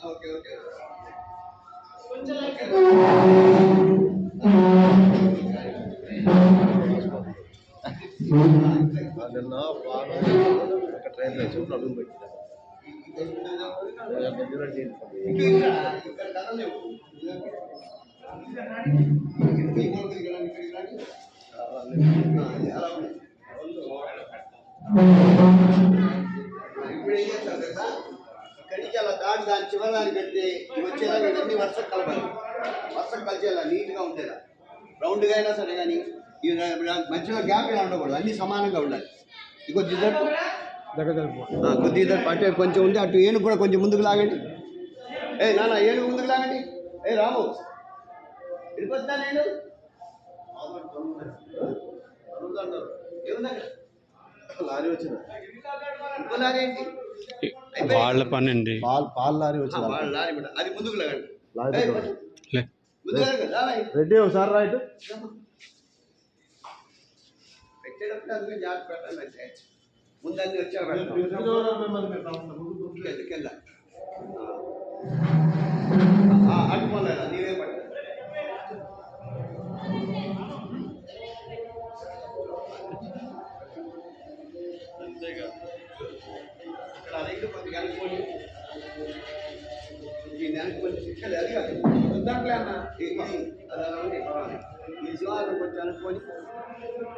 okay okay నిన్న బాగా ఒక ట్రైన్ చూపు అడుగు పెట్టినా ఇప్పుడు ఏం చేస్తారు కదా ఇక్కడి నుంచి అలా దాటి దాని చివరి పెడితే వచ్చేలా ఇవన్నీ వర్షం కలపాలి వర్షం కలిసేలా నీట్గా ఉండేలా రౌండ్గా అయినా సరే కానీ మధ్యలో గ్యాప్ ఇలా ఉండకూడదు అన్నీ సమానంగా ఉండాలి ఇక కొద్ది ఇద్దరు అటు కొంచెం ఉంది అటు ఏనుగు కూడా కొంచెం ముందుకు లాగండి నాన్న ఏనుగు ముందుకు లాగండి రాము వెళ్ళిపోతున్నా నేను ఏముందా లారీ వచ్చింది ఇంకో లారీ ఏంటి వాళ్ళ పని అండి పాలు లారీ వచ్చింది లారీ అది ముందుకు లాగండి రెడ్డి ఒకసారి రైట్ పెట్టేటప్పుడు అందుకే జాగ్రత్త పెట్టాలి అంటే ముందు అన్ని వచ్చాక కింద అటుకోలేదా నీవే పట్ట అంతేగా ఇక్కడ అడిగి కొద్దిగా అనుకోని దీన్ని అనుకోని ఇక్కడ అది కాదు దాంట్లో అన్న అది అలా ఉంది ఈ శివాలు కొంచెం అనుకోని